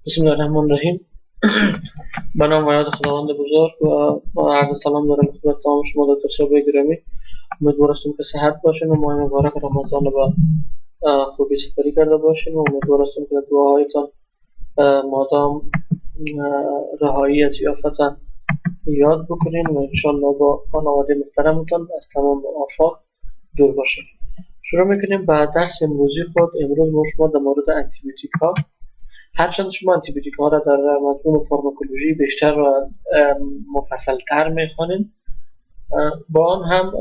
بسم الله الرحمن الرحیم. به نام و یاد خداوند بزرگ و با عرض سلام دارم خدمت تمام شما دکتر صاحب گرامی. امیدوارم که صحت باشین و ماه مبارک رمضان با خوبی سپری کرده باشین و امیدوارم که دعاهایتان مادام رهایی از آفات یاد بکنین و انشالله با خانواده محترمتان از تمام آفات دور باشین. شروع میکنیم به درس امروزی خود. امروز ما شما در مورد انتیبیوتیک ها، هرچند شما انتیبیوتیک ها را در مضمون فارماکولوژی بیشتر و مفصل تر میخوانیم، با آن هم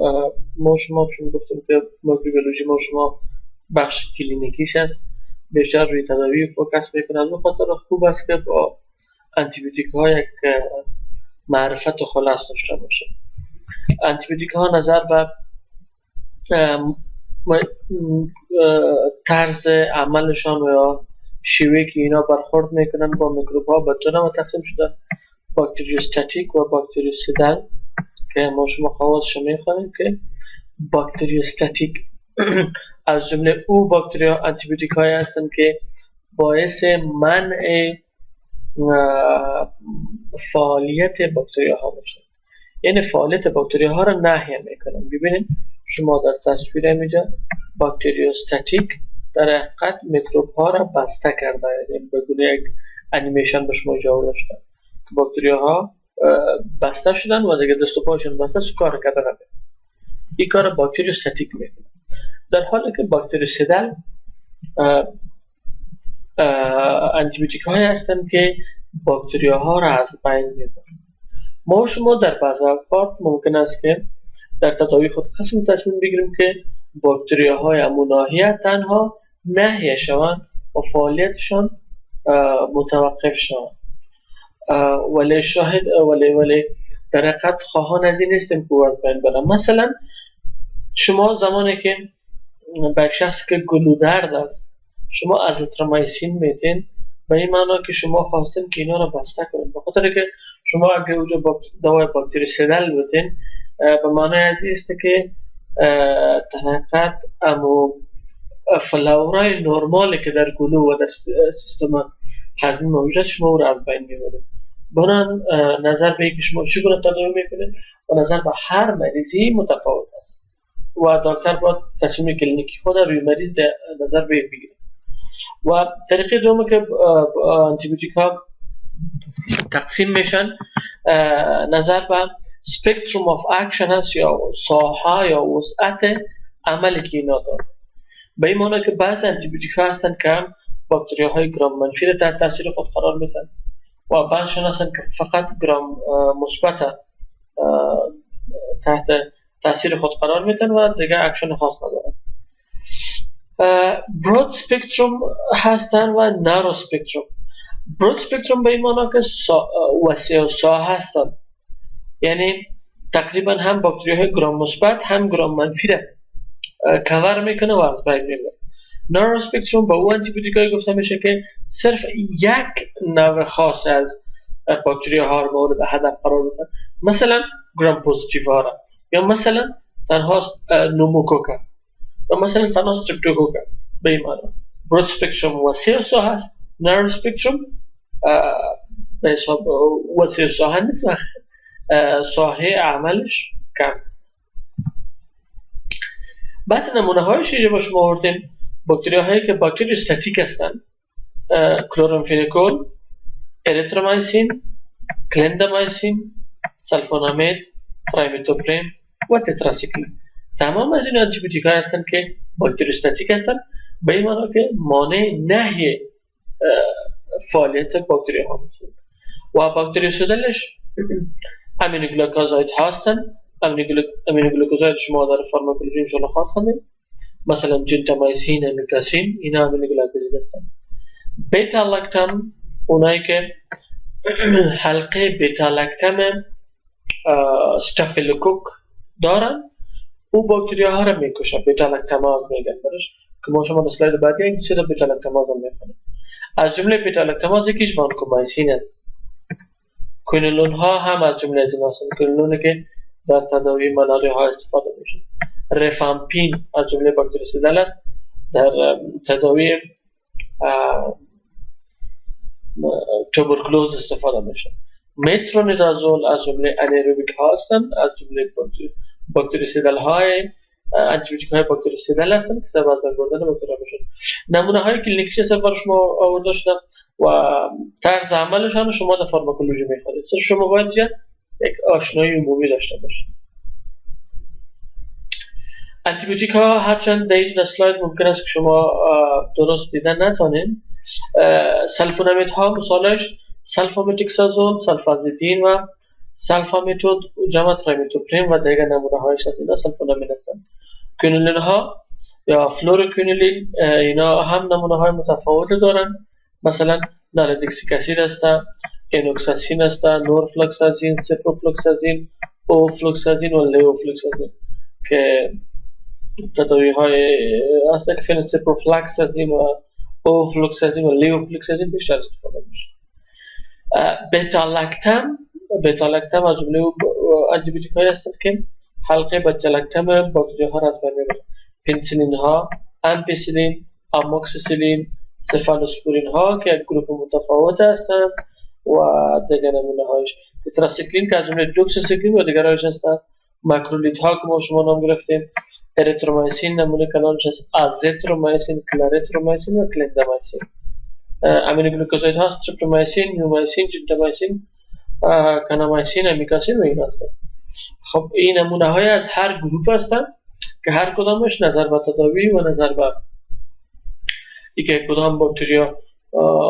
ما شما چون گفتیم که مایکروبیولوژی ما شما بخش کلینیکیش است، بیشتر روی تداوی فوکس میکنه. از اون خاطر خوب است که با انتیبیوتیک ها یک معرفت خلاص داشته باشه. انتیبیوتیک ها نظر به طرز عملشان و شیوهی که اینا برخورد میکنن با میکروب ها به دو نوع تقسیم شده: باکتریوستاتیک و باکتریوسیدال، که ما شما خواصش میخوانیم که باکتریوستاتیک از جمله او باکتریا انتیبیوتیک های هستند که باعث منع فعالیت باکتریا ها میشن، یعنی فعالیت باکتریا ها را نهی میکنن. ببینید شما در تصویر اینجا باکتریوستاتیک در حقیقت میکروب ها را بسته کرده، یعنی به گونه یک انیمیشن به شما جا داشته که باکتریا ها بسته شدن و دیگه دست و پاشون بسته شد، کار کردن نمیکنه. این کار باکتریوستاتیک میکنه. در حالی که باکتریوسیدال انتیبیوتیک های هستند که باکتریا ها را از بین میبرند. ما شما در بعض اوقات ممکن است که در تداوی خود تصمیم بگیریم که باکتریا های همون ناحیه تنها نهی شوند و فعالیتشان متوقف شوند، ولی در حقیقت خواهان از این نیستیم که از بین برن. مثلا شما زمانی که به شخص که گلودرد است شما ازیترومایسین میدین، به این معنا که شما خواستین که اینا رو بسته کنید، به خاطر که شما اگه دوای باکتریوسیدال بدین به معنی از است که در حقیقت امو فلورای نرمالی که در گلو و در سیستم هضمی موجود است شما رو از بین میبرید. بنان نظر به اینکه شما چگونه تداوی میکنید و نظر به هر مریضی متفاوت است و دکتر باید تصمیم کلینیکی خود روی مریض نظر بگیره. و طریقه دوم که انتیبیوتیک ها تقسیم میشن نظر به سپکتروم آف اکشن هست، یا ساحه یا وسعت عملی که اینا داره. به این معنی که بعض انتیبیوتیک ها هستن که هم باکتریا های گرام منفی را تحت تاثیر خود قرار میدن و بعضشون هستن که فقط گرام مثبت تحت تاثیر خود قرار میدن و دیگه اکشن خاص ندارن. برود سپکتروم هستن و نارو سپکتروم. برود سپکتروم به این معنی که وسیع و ساحه هستن، یعنی تقریبا هم باکتریاهای گرام مثبت هم گرام منفی را کاور میکنه و از بین میبره. نارو سپکتروم با او انتیبیوتیکایی گفته میشه که صرف یک نوع خاص از باکتریاها رو مورد هدف قرار میدن، مثلا گرام پوزیتیو ها را، یا مثلا تنها نوموکوکا، یا مثلا تنها استرپتوکوکا. به این معنی برود سپکتروم وسیع و ساحه است، نارو سپکتروم به حساب وسیع و ساحه نیست و ساحه عملش کم است. بعض نمونه هایش اینجا با شما آوردیم باکتریا هایی که باکتریوستاتیک هستند: کلورامفینیکول، اریترومایسین، کلندامایسین، سلفونامید، ترایمتوپریم و تتراسیکلین. تمام از این انتیبیوتیک ها هستند که باکتریوستاتیک هستند، به این معنی که مانع نهی فعالیت باکتریا ها میشن. و باکتریوسیدالش امینوگلیکوزاید هستند. امینوگلیکوزاید شما در فارماکولوژی انشاءالله خواهد خوندید، مثلا جنتامایسین، امیکاسین، اینا امینوگلیکوزاید هستند. بیتا لاکتام، اونایی که حلقه بیتا لاکتام استافیلوکوک دارن، او باکتریا ها را میکشه. بیتا لاکتاماز میگن برش که ما شما اسلاید بعدی این چیزا بیتا لاکتاماز هم میخونیم. از جمله بیتا لاکتاماز یکیش وانکومایسین است. کوینولون ها هم از جمله از این هستند. کوینولونی که در تداوی ملاریا ها استفاده میشه. رفامپین از جمله باکتریوسیدال است. در تداوی توبرکلوز استفاده میشه. مترونیدازول از جمله انیروبیک هستند، از جمله باکتریسیدل های انتیبیوتیک های باکتریسیدل هستند که سبب از بین بردن باکتریا میشن. نمونه های کلینیکی هست برای شما آورده شدم و طرز عملشان شما در فارماکولوژی میخوانید. صرف شما باید یک آشنایی عمومی داشته باشید. انتیبیوتیک ها هرچند در این اسلاید ممکن است که شما درست دیدن نتونید. سلفونامید ها مثالش سلفامیتوکسازول، سلفازیدین و سلفامیتود، جمع تریمیتوپریم و دیگر نمونه هایش هست. اینا سلفونامید هستند. کونولین ها یا فلوروکونولین اینا هم نمونه های متفاوت دارن. مثلا نالدکسیکاسید هست، انوکساسین هست، نورفلوکسازین، سپروفلوکسازین، اوفلوکسازین و لیوفلوکسازین که تداوی های هست که فعلا سپروفلوکسازین و اوفلوکسازین و لیوفلوکسازین بیشتر استفاده میشه. بتا لاکتم از جمله انتیبیوتیک های هستند که حلقه بتا لاکتم باکتری ها را از بین میبرند. پنیسیلین ها، امپیسیلین، آموکسیسیلین، سفالوسپورین ها که یک گروه متفاوت هستند و دیگر نمونه هایش. تتراسیکلین که از جمله دوکسیسیکلین و دیگر هایش هستند. ماکرولیت ها که ما شما نام گرفتیم. اریترومایسین نمونه کلانش هست. آزیترومایسین، کلاریترومایسین و کلیندامایسین. امینوگلیکوزاید ها استریپتومایسین، نیومایسین، جنتامایسین، کانامایسین، امیکاسین و این هستند. خب این نمونه های از هر گروه هستند که هر کدامش نظر به تداوی و نظر به اینکه کدام باکتریا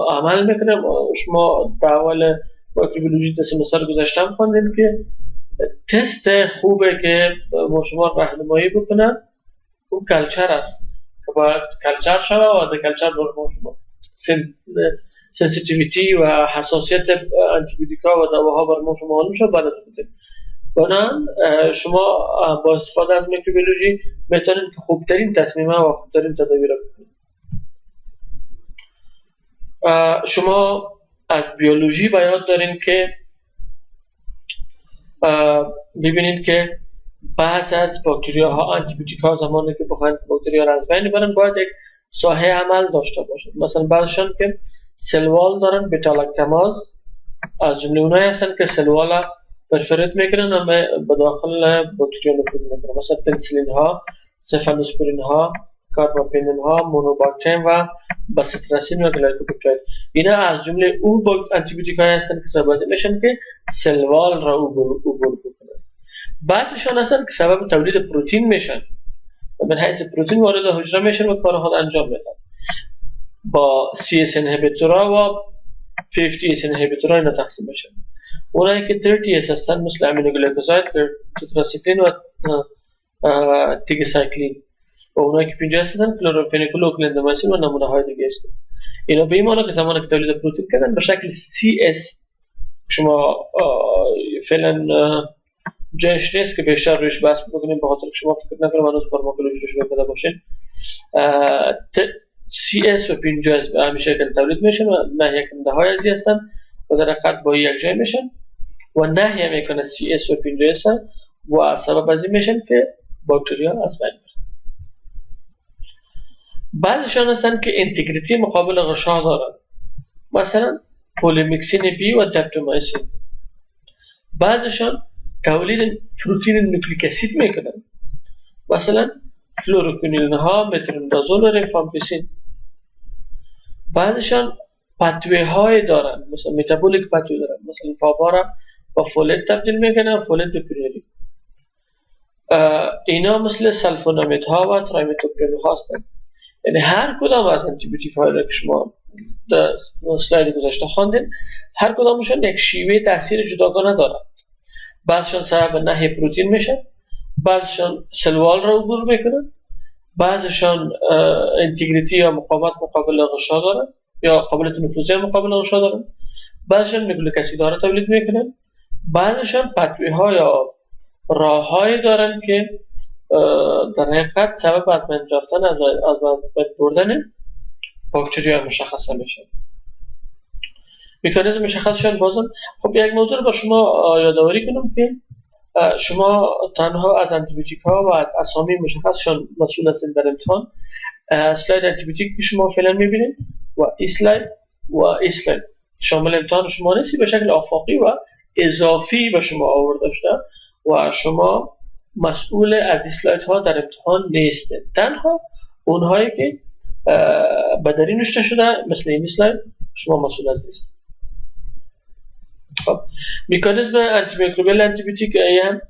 عمل میکنه. شما در اول باکتریولوژی در سمستر گذشته خواندیم که تست خوبه که ما شما راهنمایی بکنه اون کلچر است که باید کلچر شود و در کلچر ما شما سنسیتیویتی و حساسیت انتیبیوتیکا و دواها بر ما شما معلوم شد بعد از بنان شما با استفاده از میکروبیولوژی میتونید که خوبترین تصمیمه و خوبترین تداوی را بکنید. شما از بیولوژی باید دارین که ببینید که بعض از باکتریا ها انتیبیوتیک ها زمانی که بخواید باکتریا را از بین ببرن باید یک ساحه عمل داشته باشد. مثلا بعضشان که سلوال دارن، بتا لاکتاماز از جمله اونایی هستن که سلوال را پرفریت میکنن و به داخل باکتریا نفوذ میکنن. مثلا پنیسیلین ها، سفالوسپورین ها، کارباپینیم ها، مونوباکتریم و باسیتراسین و گلایکوپپتاید. اینا از جمله او انتیبیوتیک های هستن که سبب میشن که سلوال را عبور بکنن. بعضیشان هستن که سبب تولید پروتئین میشن و من حیث پروتئین وارد حجره میشن و کار خود انجام میدن. با CS انهیبیتورها و 50S انهیبیتورها اینا تقسیم میشن. اونایی که 30S هستن مثل امینوگلیکوزاید، تتراسیکلین و تیگسایکلین و اونایی که 50S هستن کلوروفنیکول و کلیندامایسین و نمونه های دیگه هستن. اینا به این معنی که زمانی که تولید پروتئین کردن به شکل CS شما فعلا جایش نیست که بیشتر رویش بحث بکنیم به خاطر که شما فکر نکنم هنوز فارماکولوژی رو شروع کرده باشین. CS و 50S به همین شکل تولید میشن و نهیه کننده های ازی هستن و در حقیقت با یک جای میشن و نهیه میکنه CS و 50S و سبب ازی میشن که باکتریا از بین برن. بعضشان هستن که انتگریتی مقابل غشا دارن، مثلا پولیمیکسین بی و دپتومایسین. بعضشان تولید پروتئین نوکلیک اسید میکنن، مثلا فلوروکونولین ها، مترونیدازول و ریفامپیسین. بعضشان پتوی های دارن، مثلا متابولیک پتوی دارن، مثلا پاپا را با فولت تبدیل میکنن، فولت به پرینری. اینا مثل سلفونامید ها و تریمیتوپریم هستن. یعنی هر کدام از انتیبیوتیک هایی که شما در اسلاید گذاشته خواندین هر کدامشون یک شیوه تاثیر جداگانه دارن. بعضشان سبب نهی پروتئین میشن، بعضشان سلوال را عبور میکنن، بعضشان انتگریتی یا مقاومت مقابل غشا دارن یا قابلیت نفوذی مقابل غشا دارن، بعضشان نوکلیک اسید ها را تولید میکنن، بعضشان پتوی ها یا راه های دارن که در حقیقت سبب از بین رفتن از بین بردن باکتریا مشخص میشن. مکانیزم مشخصشان بازم خب یک موضوع رو با شما یادآوری کنم که شما تنها از انتیبیوتیک ها و اسامی مشخصشان مسئول هستید در امتحان. اسلاید انتیبیوتیک که شما فعلا میبینید و اسلاید شامل امتحان شما نیستی، به شکل آفاقی و اضافی به شما آورده شده و شما مسئول از اسلاید ها در امتحان نیستید. تنها اونهایی که بدری نوشته شده مثل این اسلاید شما مسئول از نیستید. خب مکانیزم آنتی میکروبیال آنتی بیوتیک هم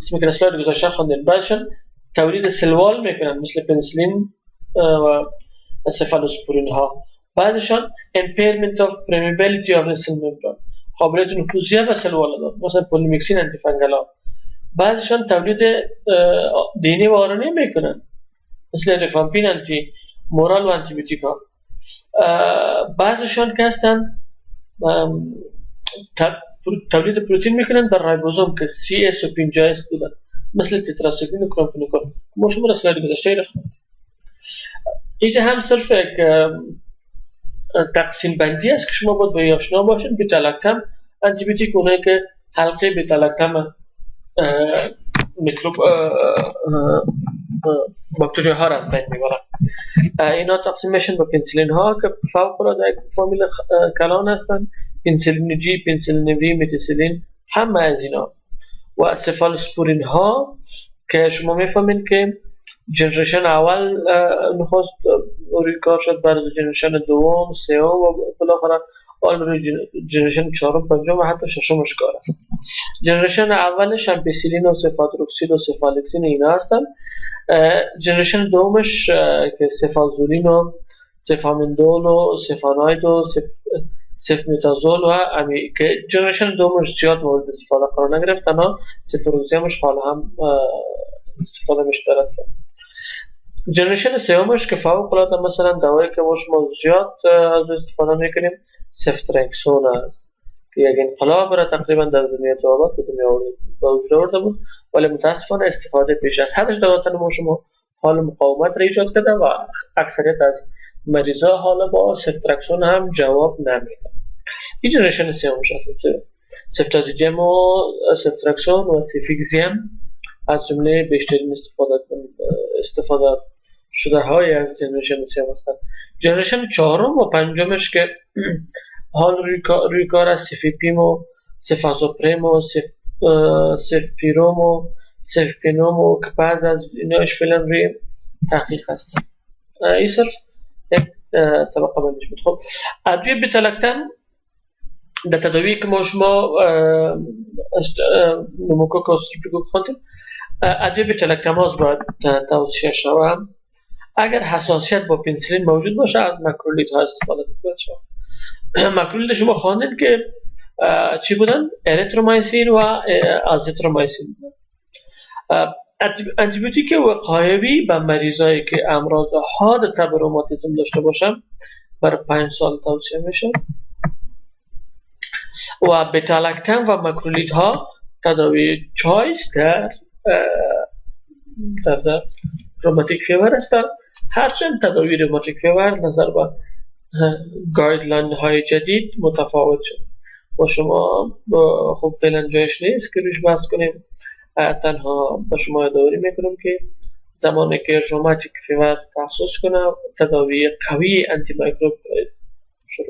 اسمی که اسلاید گذاشته خوندین. بعدشون تولید سلوال میکنن مثل پنسیلین و سفالوسپورین ها. بعدشون impairment of permeability of the cell membrane، قابلیت نفوذیت به سلوال دار مثلا پولیمیکسین آنتی فنگل ها. بعدشون تولید دینی و آرنه میکنن مثل ریفامپین آنتی مورال و آنتی بیوتیک ها. بعضشون که هستن تولید پروتئین میکنن در رایبوزوم که CS50S بودن مثل تتراسایکلین و کرومفنیکول. ما شما را اسلاید گذاشته رخ اینجا هم صرف یک تقسیم بندی است که شما باید به آشنا باشین. بیتا لاکتام آنتی بیوتیک اونایی که حلقه بیتا لاکتام میکروب باکتریا ها را از بین میبرن. اینا تقسیم میشن به پنسیلین ها که فوق العاده یک فامیل کلان هستن، پنسیلین جی، پنسیلین وی، متیسیلین، همه از اینا. و سفالوسپورین ها که شما میفهمین که جنریشن اول نخواست روی کار شد، بعد جنریشن دوم، سوم و بالاخره روی جنریشن چهارم، پنجم و حتی ششمش کار است. جنریشن اولش امپیسیلین و سفادروکسیل و سفالکسین اینا هستن. جنریشن دومش که سفازولین و سفامندول و سفاناید و سفمیتازول و که جنریشن دومش زیاد مورد استفاده قرار نگرفت، تنها سفروکسیمش حالا هم استفاده میشه دارد. جنریشن سومش که فوق العاده مثلا دوایی که ما شما زیاد از استفاده میکنیم سفترکسون است که یک انقلاب را تقریبا در دنیا طبابت به دنیا آورده بود، ولی متاسفانه استفاده پیش از حدش در ما شما حال مقاومت را ایجاد کرده و اکثریت از مریضا حالا با سفترکسون هم جواب نمیدن. این جنریشن سومش است. سفتازیدیم و سفترکسون و سیفیکزیم از جمله بیشترین استفاده شده های از جنریشن سوم هستند. جنریشن چهارم و پنجمش که حال روی کار از سیفیپیم و سفازوپریم و سفپیروم و سفپینوم و که بعض از ایناش فعلا روی تحقیق هستن. این صرف یک طبقه بندش بود. خب ادویه بیتا لاکتام در تداوی که ما شما نموکوک و استریپتوکوک خوندیم، ادویه بیتا لاکتاماز باید توصیه شود. اگر حساسیت با پنسیلین موجود باشه از ماکرولیت ها استفاده کنید. ماکرولیت شما خواندید که چی بودن؟ اریترومایسین و آزیترومایسین بودن. انتیبیوتیک وقایوی به مریضایی که امراض حاد تب روماتیسم داشته باشن برای 5 سال توصیه میشه. و بیتا لاکتام و ماکرولیت ها تداوی چایس در روماتیک فیور هستند. هرچند تداوی روماتیک فیور نظر به گایدلاین های جدید متفاوت شد و شما خب فعلا جایش نیست که روش بحث کنیم. تنها به شما یادآوری میکنم که زمانی که روماتیک فیور تخصص کنه تداوی قوی آنتی میکروب شروع.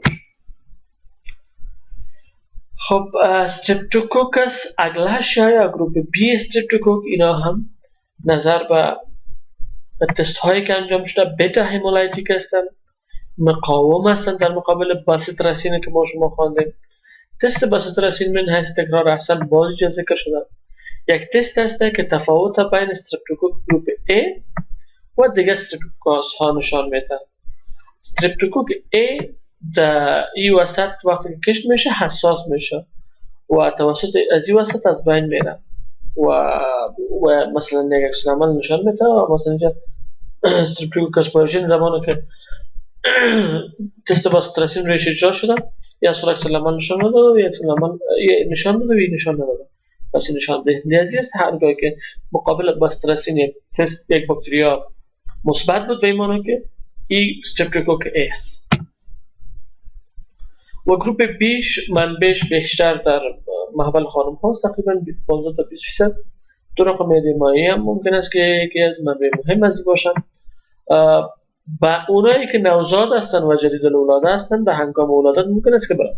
خب استرپتوکوکس اگلاشیا یا گروپ بی استرپتوکوک اینا هم نظر به تست هایی که انجام شده بیتا هیمولایتیک هستند، مقاوم هستند در مقابل باسیتراسین که ما شما خواندیم. تست باسیتراسین من حیث تکرار احسن بازی جا ذکر شده. یک تست هست که تفاوت بین استرپتوکوک گروپ A و دیگه استرپتوکوک ها نشان میده. استرپتوکوک A در این وسط وقتی که کشت میشه حساس میشه و توسط از این وسط از بین میره و مثلا یک عکس العمل نشان میده. مثلا اینجا استرپتوکوک اسپایرشن زمانی که تست باسیتراسین رویش اجرا شده یا اصلا عکس العمل نشان داده و یا نشان داده و یا نشان نداده. پس نشان دهنده ازی است هرگاه که مقابل باسیتراسین تست یک باکتریا مثبت بود به این معنی که این استرپتوکوک A است. و گروپ بیش منبعش بیشتر در محول خانم هاست، تقریبا 15 تا 20%. دو رقم معده مایعی هم ممکن است که یکی از منبع مهم از این باشند. و اونایی که نوزاد هستن و جدید الولاده هستن به هنگام ولادت ممکن است که برن.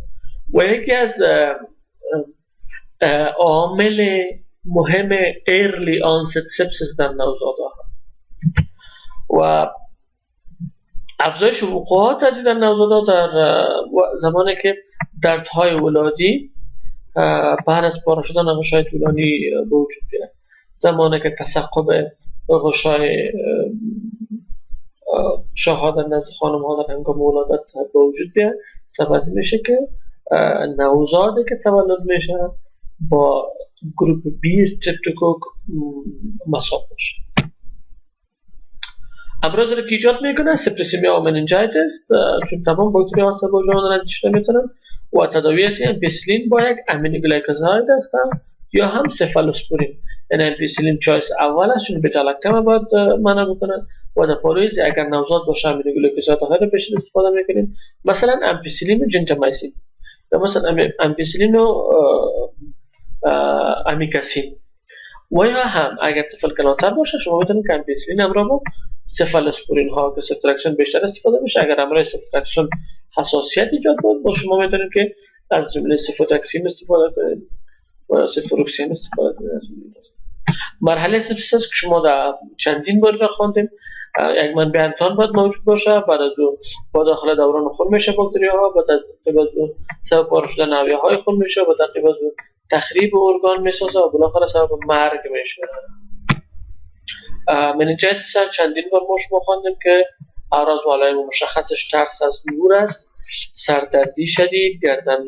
و یکی از عامل مهم early onset sepsis در نوزادها هست و افزایش وقوعات از در نوزادها در زمانی که دردهای ولادی بعد از پاره شدن غشای طولانی به وجود بیاد، زمانی که تثقب غشای شاه‌ها در نزد خانم‌ها در هنگام ولادت به وجود بیاد، سبب میشه که نوزادی که تولد میشه با گروپ B استرپتوکوک مصاب میشه. امراض رو که ایجاد میکنه سپرسیمیا و مننجایتس، چون تمام باکتری‌ها سبب جان ردیده شده میتونن و تداویت امپیسیلین با یک امینوگلیکوزاید هستن یا هم سفالوسپورین. این امپیسیلین چایس اول است چون بتا لاکتام باید منع بکنن و در پارویز اگر نوزاد باشه امینوگلیکوزاید ها رو پیش استفاده میکنین، مثلا امپیسیلین و جنتامایسین یا مثلا امپیسیلین و امیکاسین. و یا هم اگر طفل کلانتر باشه شما میتونید که امپیسیلین همراه با سفالوسپورین ها که سفترکشن بیشتر استفاده میشه. اگر همراه سفترکشن حساسیت ایجاد بود با شما میتونید که از جمله سفوتاکسین استفاده کنید و سفروکسین استفاده کنید. مرحله سپسیس که شما در چندین بار را خواندیم، یک منبع انتان باید موجود باشه، بعد از اون با داخل دوران خون میشه باکتری‌ها، بعد از اون سبب پاره شدن نویه‌های خون میشه، بعد از اون تخریب ارگان میسازه و بالاخره سبب مرگ میشه. مننجایتس چندین بار ما شما خواندیم که اعراض و علائم مشخصش ترس از نور است، سردردی شدید، گردن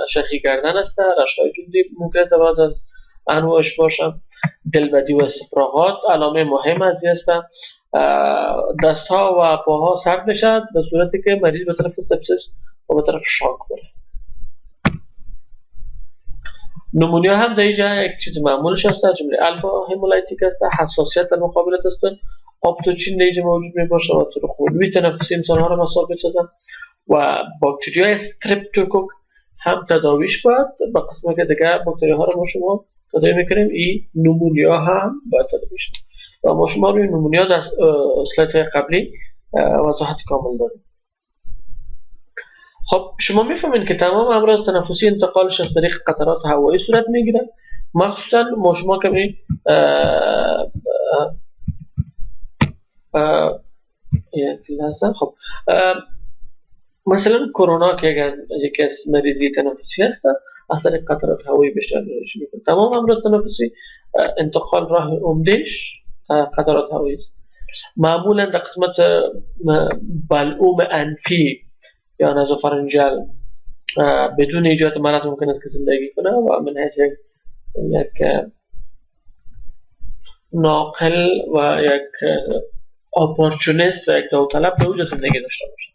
شخی گردن است، رشحه‌های جلدی ممکن است بعد از انواعش باشه، دلبدی و استفراغات علامه مهم از است. دستها و پاها سرد میشد به صورتی که مریض به طرف سپسیس و به طرف شاک بره. نمونیا هم در اینجا یک چیز معمولش است، جمله الفا همولایتیک است، حساسیت در مقابل تست آپتوچین در اینجا موجود می باشه و طور خونوی تنفسی انسان ها را مصاب می‌سازند و باکتریای استرپتوکوک هم تداویش باید به قسمت که دیگه باکتری ها را ما شما تداوی میکنیم. این نمونیا هم باید تداویش و ما شما روی نمونیا در اسلایت قبلی وضاحت کامل داریم. خب شما میفهمین که تمام امراض تنفسی انتقالش از طریق قطرات هوایی صورت میگیره، مخصوصا ما شما کمی یک لحظه. خب مثلا کرونا که یکی از مریضی تنفسی هست از طریق قطرات هوایی بیشتر میکنه. تمام امراض تنفسی انتقال راه عمدهش قطرات هوایی است. معمولا در قسمت بلعوم انفی یا نازوفارنجال بدون ایجاد مرض ممکن است که زندگی کنه و من حیث یک ناقل و یک اپورتونیست و یک داوطلب به وجود زندگی داشته باشه.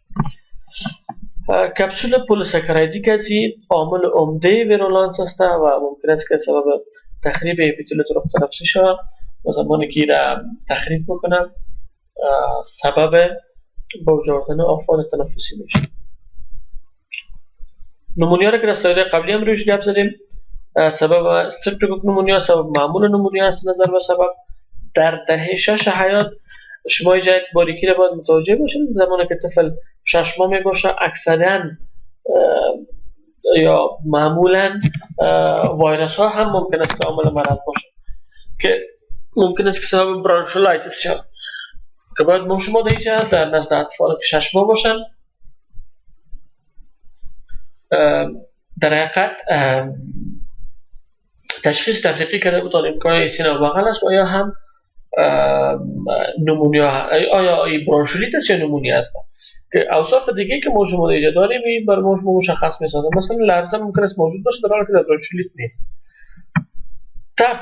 کپسول پلیساکارایدیک از این عامل عمده ویرولانس است و ممکن است که سبب تخریب اپیتلیوم رخ تنفسی شود و زمانی که را تخریب میکنه سبب به وجود آوردن آفات تنفسی میشه. نمونیا را که در اسلاید قبلی هم رویش گپ زدیم، سبب استرپتوکوک نمونیا سبب معمول نمونیا است. نظر به سبب در دهه 6 حیات شما یک باریکی را باید متوجه باشید. زمانی که طفل 6 ماه باشه اکثرا یا معمولا ویروس ها هم ممکن است که عامل مرض باشه که ممکن است که سبب برانشولایتس شود که باید ما شما در نزد اطفال که 6 ماه باشن در حقیقت تشخیص تفریقی کرده بود امکان سینه و بغل است و یا هم نمونیا آیا ای برانشولیت یا نمونیا است که اوصاف دیگه که ما شما اینجا داریم بر ما مشخص می‌سازه. مثلا لرزه ممکن است موجود باشه در حالی که در برانشولیت نیست. تب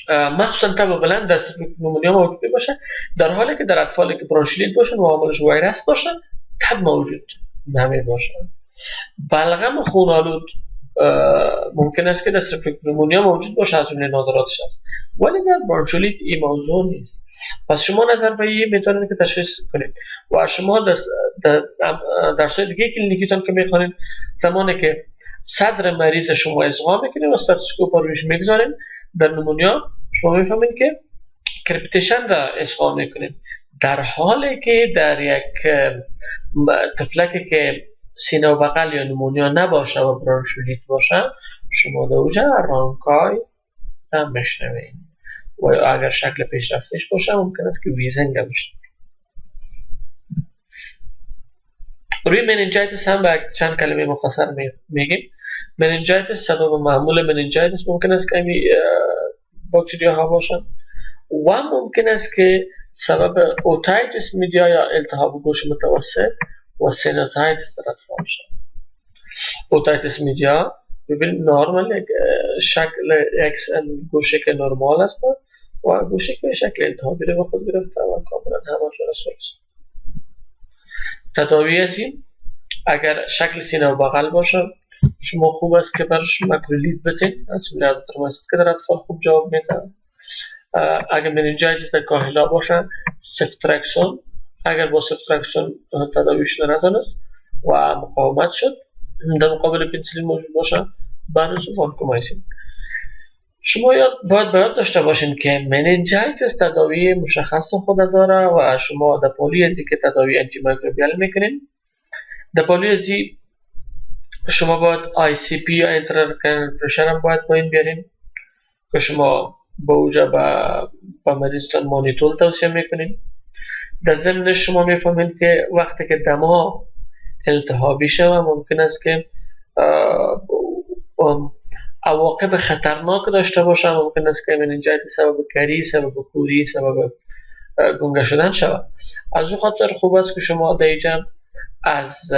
مخصوصا تب بلند دست نمونیا موجود باشه در حالی که در اطفالی که برانشولیت باشن و عاملش ویروس باشه تب موجود نمی باشه. بلغم خون‌آلود ممکن است که در نمونیا موجود باشه، از جمله نادراتش است، ولی در برانشولیت این موضوع نیست. پس شما نظر به این میتونید که تشخیص کنید و شما در ساید دیگه کلینیکیتون که میخوانید زمانی که صدر مریض شما اصغا میکنید و استاتوسکوپ رو روش میگذارید در نمونیا شما میفهمید که کرپیتیشن را اصغا میکنید. در حالی که در یک طفلکی که سینه و بغل یا نمونیا نباشه و برانشولیت باشه، شما در اوجه رانکای هم بشنوید و اگر شکل پیشرفتش باشه ممکن است که ویزنگ هم بشنوید. روی مننجایتس هم به چند کلمه مختصر میگیم. مننجایتس سبب معمول مننجایتس ممکن است که باکتریا ها باشن و ممکن است که سبب اوتایتس میدیا یا التهاب گوش متوسط و سینوزایتس در اطفال شد. اوتایتس میدیا ببینید نورمال شکل اکس گوشه که نرمال است و گوشه که به شکل التهابی رو به خود گرفته و کاملا هماش رسول است. تداوی از این اگر شکل سینه و بغل باشه شما خوب است که برش مکرولیت بتین از اریترومایسین که در اطفال خوب جواب میده. اگر مننجایتس در کاهلا باشه سفترکسون، اگر با سفترکسون تداویش نتونست و مقاومت شد در مقابل پنسیلین موجود باشه برش وانکومایسین. شما باید داشته باشین که مننجایتس تداوی مشخص خود داره و شما در پالیزی که تداوی انتی میکروبیال میکنین، در پالیزی شما باید آی سی پی یا انترکرنال پرشر هم باید پایین بیارین که شما با اوجه با مریضتان مانیتول توصیه میکنین. در ضمن شما میفهمین که وقتی که دماغ التهابی شوه ممکن است که عواقب خطرناک داشته باشه. ممکن است که مننجایتس سبب کری، سبب کوری، سبب گنگه شدن شود. از اون خاطر خوب است که شما در اینجا از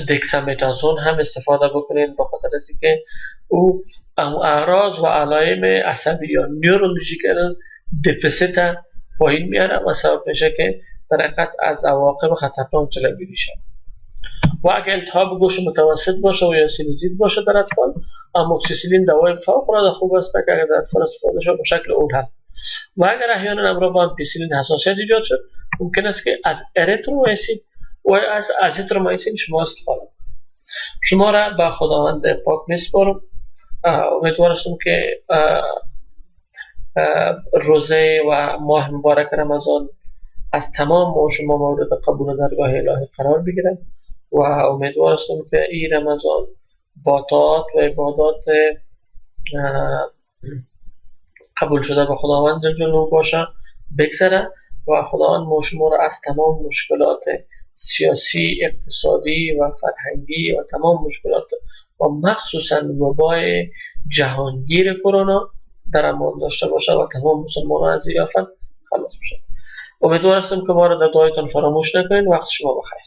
دکسامتازون هم استفاده بکنید به خاطر از اینکه او اعراض و علائم عصبی یا نیورولوژیکال دفیسیت پایین میاره و سبب میشه که در حقیقت از عواقب خطرناک جلوگیری شود. و اگر التهاب گوش متوسط باشه و یا سینوزیت باشه در اطفال، آموکسیسیلین دوای فوق العاده خوب است که اگر در اطفال استفاده شود به شکل اورال. و اگر احیانا همراه با آمپیسیلین حساسیت ایجاد شد ممکن است که از اریترومایسین و از ازیترومایسین شما استفاده کنید. شما را به خداوند پاک میسپارم. امیدوار هستم که روزه و ماه مبارک رمضان از تمام ما شما مورد قبول درگاه الهی قرار بگیرد و امیدوار هستم که این رمضان با طاعت و عبادات قبول شده به خداوند جلو باشه بگذره و خداوند ما شما را از تمام مشکلات سیاسی، اقتصادی و فرهنگی و تمام مشکلات و مخصوصا وبای جهانگیر کرونا در امان داشته باشه و تمام مسلمانان از این آفت خلاص بشن. امیدوار هستم که ما را در دعایتان فراموش نکنید. وقت شما بخیر.